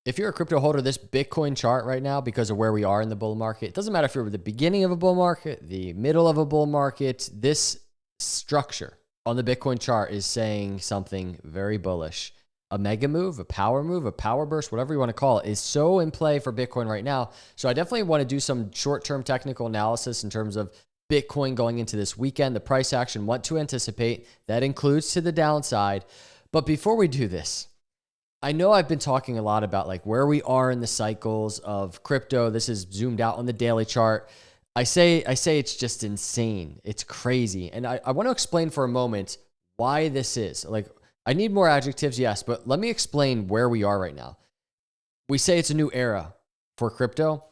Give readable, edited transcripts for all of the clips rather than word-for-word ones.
if you're a crypto holder, this Bitcoin chart right now, because of where we are in the bull market, it doesn't matter if you're at the beginning of a bull market, the middle of a bull market, this structure on the Bitcoin chart is saying something very bullish. A mega move, a power burst, whatever you want to call it, is so in play for Bitcoin right now. So I definitely want to do some short-term technical analysis in terms of Bitcoin going into this weekend, the price action, what to anticipate. That includes to the downside. But before we do this, I know I've been talking a lot about like where we are in the cycles of crypto. This is zoomed out on the daily chart. I say it's just insane. It's crazy. And I want to explain for a moment why this is. Like, I need more adjectives, yes, but let me explain where we are right now. We say it's a new era for crypto.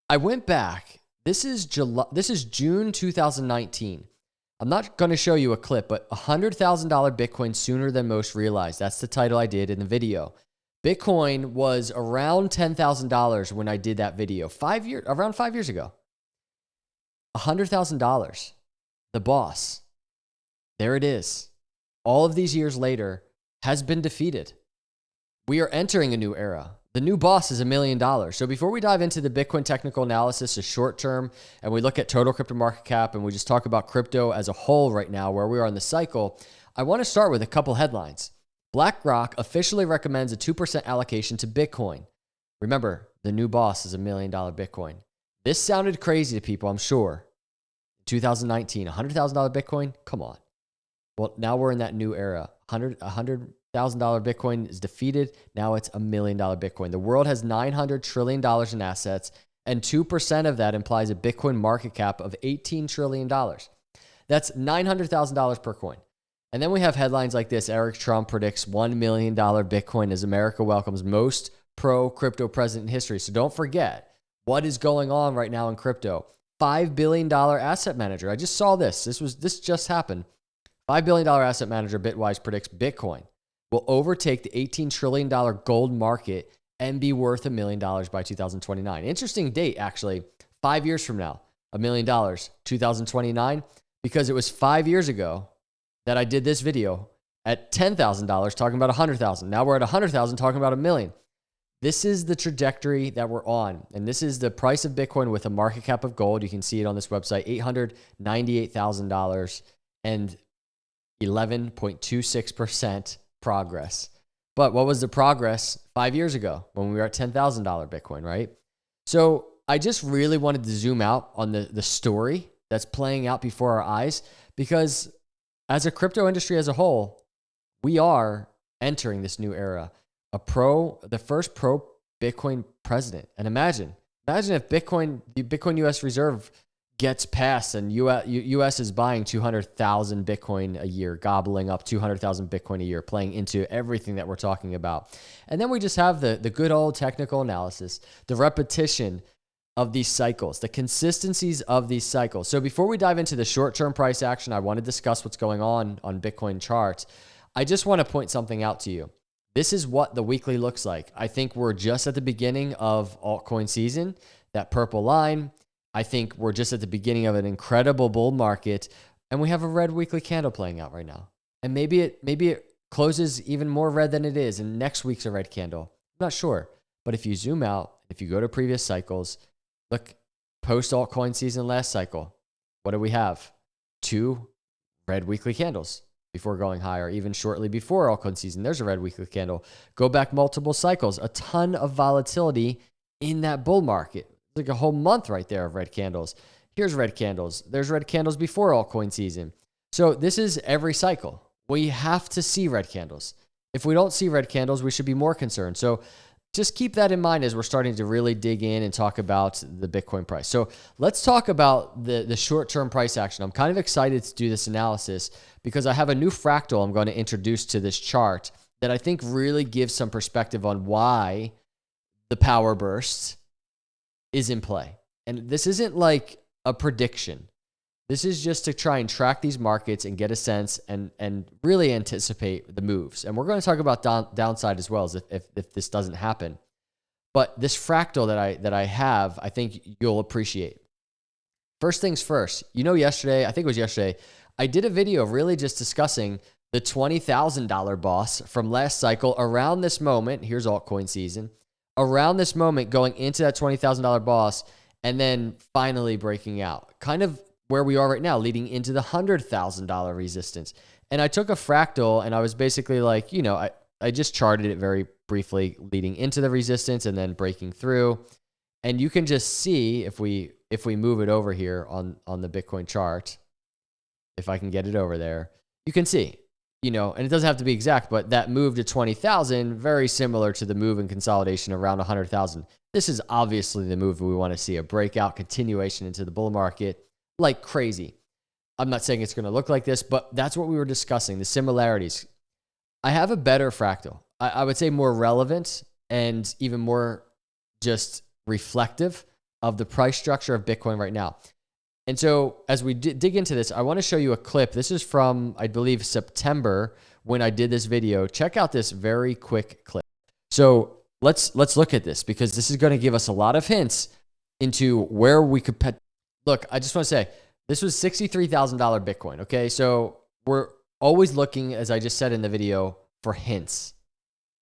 I went back. This is June 2019. I'm not going to show you a clip, but $100,000 Bitcoin sooner than most realized. That's the title I did in the video. Bitcoin was around $10,000 when I did that video around 5 years ago. $100,000. The boss. There it is. All of these years later, has been defeated. We are entering a new era. The new boss is $1 million. So before we dive into the Bitcoin technical analysis, a short term, and we look at total crypto market cap, and we just talk about crypto as a whole right now, where we are in the cycle, I want to start with a couple headlines. BlackRock officially recommends a 2% allocation to Bitcoin. Remember, the new boss is $1 million Bitcoin. This sounded crazy to people, I'm sure. 2019, $100,000 Bitcoin? Come on. Well, now we're in that new era. $100,000 Bitcoin is defeated. Now it's $1 million Bitcoin. The world has $900 trillion in assets, and 2% of that implies a Bitcoin market cap of $18 trillion. That's $900,000 per coin. And then we have headlines like this. Eric Trump predicts $1 million Bitcoin as America welcomes most pro-crypto president in history. So don't forget what is going on right now in crypto. $5 billion asset manager. I just saw this. This just happened. $5 billion asset manager Bitwise predicts Bitcoin will overtake the $18 trillion gold market and be worth $1 million by 2029. Interesting date, actually. 5 years from now, $1 million, 2029, because it was 5 years ago that I did this video at $10,000 talking about $100,000. Now we're at $100,000 talking about $1 million. This is the trajectory that we're on. And this is the price of Bitcoin with a market cap of gold. You can see it on this website, $898,000 and 11.26% progress. But what was the progress 5 years ago when we were at $10,000 Bitcoin, right? So I just really wanted to zoom out on the story that's playing out before our eyes, because as a crypto industry as a whole, we are entering this new era. The first pro Bitcoin president. And imagine if the Bitcoin US reserve gets passed and US is buying 200,000 Bitcoin a year, gobbling up 200,000 Bitcoin a year, playing into everything that we're talking about. And then we just have the good old technical analysis, the repetition of these cycles, the consistencies of these cycles. So before we dive into the short-term price action, I want to discuss what's going on Bitcoin charts. I just want to point something out to you. This is what the weekly looks like. I think we're just at the beginning of altcoin season, that purple line. I think we're just at the beginning of an incredible bull market, and we have a red weekly candle playing out right now. And maybe it closes even more red than it is, and next week's a red candle. I'm not sure. But if you zoom out, if you go to previous cycles, look, post altcoin season last cycle, what do we have? 2 red weekly candles before going higher. Even shortly before altcoin season, there's a red weekly candle. Go back multiple cycles, a ton of volatility in that bull market. Like a whole month right there of red candles. Here's red candles. There's red candles before altcoin season. So this is every cycle. We have to see red candles. If we don't see red candles, we should be more concerned. So just keep that in mind as we're starting to really dig in and talk about the Bitcoin price. So let's talk about the short-term price action. I'm kind of excited to do this analysis because I have a new fractal I'm going to introduce to this chart that I think really gives some perspective on why the power bursts is in play. And this isn't like a prediction. This is just to try and track these markets and get a sense and really anticipate the moves. And we're going to talk about downside as well, as if this doesn't happen. But this fractal that I have, I think you'll appreciate. First things first, yesterday, I think it was yesterday, I did a video really just discussing the $20,000 boss from last cycle around this moment. Here's altcoin season. around this moment going into that $20,000 boss and then finally breaking out. Kind of where we are right now, leading into the $100,000 resistance. And I took a fractal and I was basically like, I just charted it very briefly leading into the resistance and then breaking through. And you can just see if we move it over here on the Bitcoin chart, if I can get it over there, you can see, and it doesn't have to be exact, but that move to 20,000, very similar to the move in consolidation around 100,000. This is obviously the move we want to see, a breakout continuation into the bull market like crazy. I'm not saying it's going to look like this, but that's what we were discussing, the similarities. I have a better fractal. I would say more relevant and even more just reflective of the price structure of Bitcoin right now. And so as we dig into this, I want to show you a clip. This is from, I believe, September when I did this video. Check out this very quick clip. So let's look at this because this is going to give us a lot of hints into where we could pet. Look, I just want to say this was $63,000 Bitcoin. Okay. So we're always looking, as I just said in the video, for hints.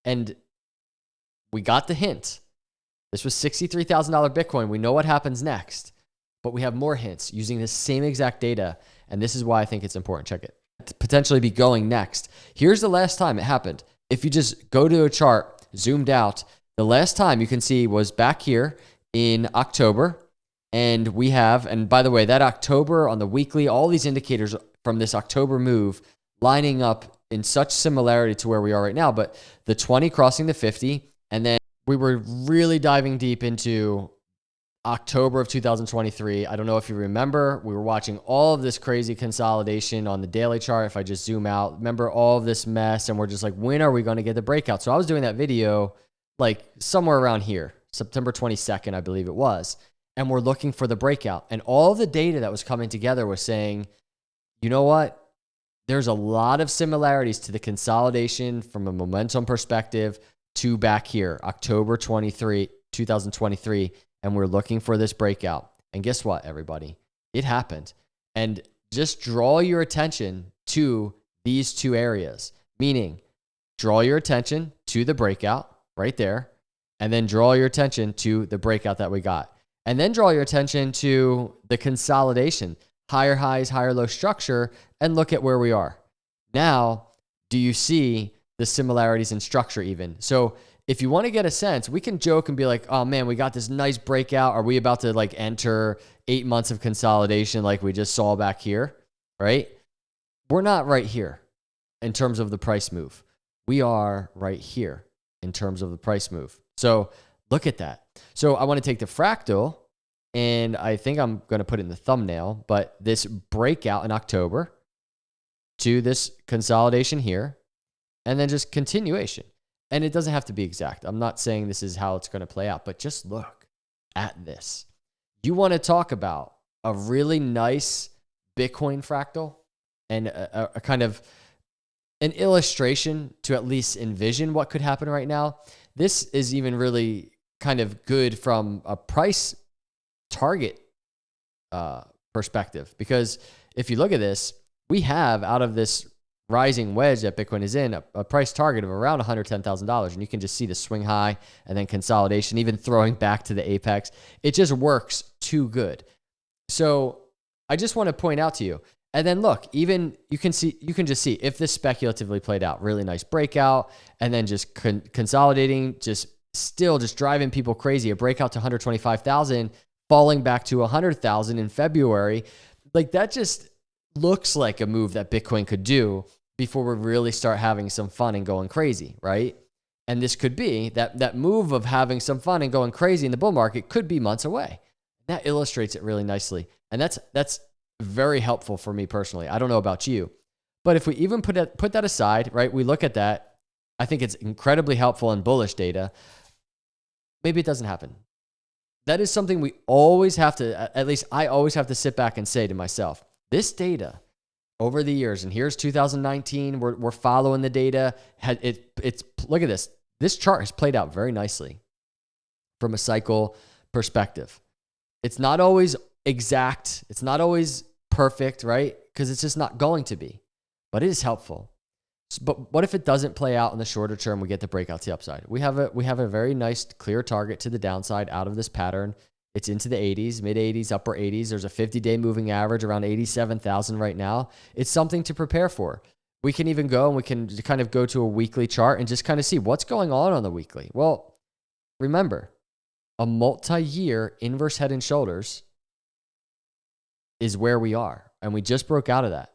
And we got the hint. This was $63,000 Bitcoin. We know what happens next, but we have more hints using the same exact data. And this is why I think it's important. Check it. To potentially be going next. Here's the last time it happened. If you just go to a chart, zoomed out, the last time you can see was back here in October. And we have, and by the way, that October on the weekly, all these indicators from this October move lining up in such similarity to where we are right now, but the 20 crossing the 50, and then we were really diving deep into October of 2023. I don't know if you remember, we were watching all of this crazy consolidation on the daily chart. If I just zoom out, remember all of this mess, and we're just like, when are we going to get the breakout? So I was doing that video like somewhere around here, September 22nd, I believe it was. And we're looking for the breakout. And all the data that was coming together was saying, you know what? There's a lot of similarities to the consolidation from a momentum perspective to back here, October 2023. And we're looking for this breakout. And guess what, everybody? It happened. And just draw your attention to these two areas, meaning draw your attention to the breakout right there, and then draw your attention to the breakout that we got. And then draw your attention to the consolidation, higher highs, higher low structure, and look at where we are. Now, do you see the similarities in structure even? So if you want to get a sense, we can joke and be like, oh man, we got this nice breakout. Are we about to like enter 8 months of consolidation like we just saw back here, right? We're not right here in terms of the price move. We are right here in terms of the price move. So look at that. So I want to take the fractal, and I think I'm going to put it in the thumbnail, but this breakout in October to this consolidation here, and then just continuation. And it doesn't have to be exact. I'm not saying this is how it's going to play out, but just look at this. You want to talk about a really nice Bitcoin fractal and a kind of an illustration to at least envision what could happen right now. This is even really kind of good from a price target perspective, because if you look at this, we have out of this rising wedge that Bitcoin is in a price target of around $110,000, and you can just see the swing high and then consolidation, even throwing back to the apex. It just works too good. So I just want to point out to you, and then look, even you can just see if this speculatively played out, really nice breakout, and then just consolidating, just driving people crazy, a breakout to 125,000, falling back to 100,000 in February. Like that just looks like a move that Bitcoin could do before we really start having some fun and going crazy, right? And this could be that move of having some fun and going crazy in the bull market could be months away. That illustrates it really nicely. And that's very helpful for me personally. I don't know about you, but if we even put that aside, right? We look at that. I think it's incredibly helpful in bullish data. Maybe it doesn't happen. That is something we always have to, at least I always have to sit back and say to myself, this data over the years, and here's 2019, we're following the data. It's look at this. This chart has played out very nicely from a cycle perspective. It's not always exact. It's not always perfect, right? Because it's just not going to be, but it is helpful. But what if it doesn't play out in the shorter term? We get the breakout to the upside. We have a very nice clear target to the downside out of this pattern. It's into the 80s, mid 80s, upper 80s. There's a 50-day moving average around 87,000 right now. It's something to prepare for. We can even go and we can kind of go to a weekly chart and just kind of see what's going on the weekly. Well, remember, a multi-year inverse head and shoulders is where we are. And we just broke out of that.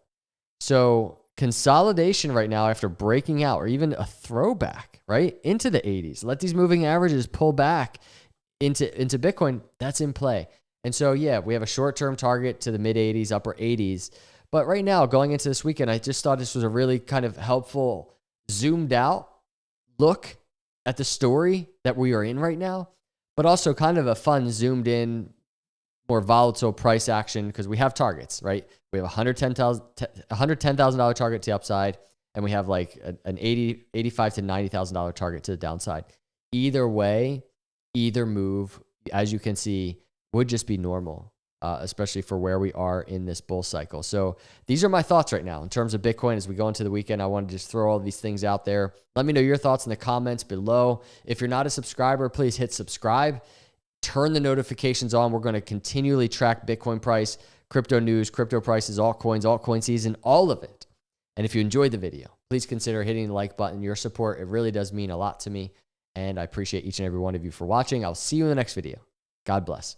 So consolidation right now after breaking out, or even a throwback, right, into the 80s. Let these moving averages pull back into Bitcoin. That's in play. And so, yeah, we have a short-term target to the mid 80s, upper 80s. But right now, going into this weekend, I just thought this was a really kind of helpful, zoomed out look at the story that we are in right now, but also kind of a fun, zoomed in, more volatile price action because we have targets, right? We have a $110,000 target to the upside, and we have like an $85,000 to $90,000 target to the downside. Either way, either move, as you can see, would just be normal, especially for where we are in this bull cycle. So these are my thoughts right now in terms of Bitcoin as we go into the weekend. I want to just throw all these things out there. Let me know your thoughts in the comments below. If you're not a subscriber, please hit subscribe. Turn the notifications on. We're going to continually track Bitcoin price, crypto news, crypto prices, altcoin season, all of it. And if you enjoyed the video, please consider hitting the like button. Your support, it really does mean a lot to me. And I appreciate each and every one of you for watching. I'll see you in the next video. God bless.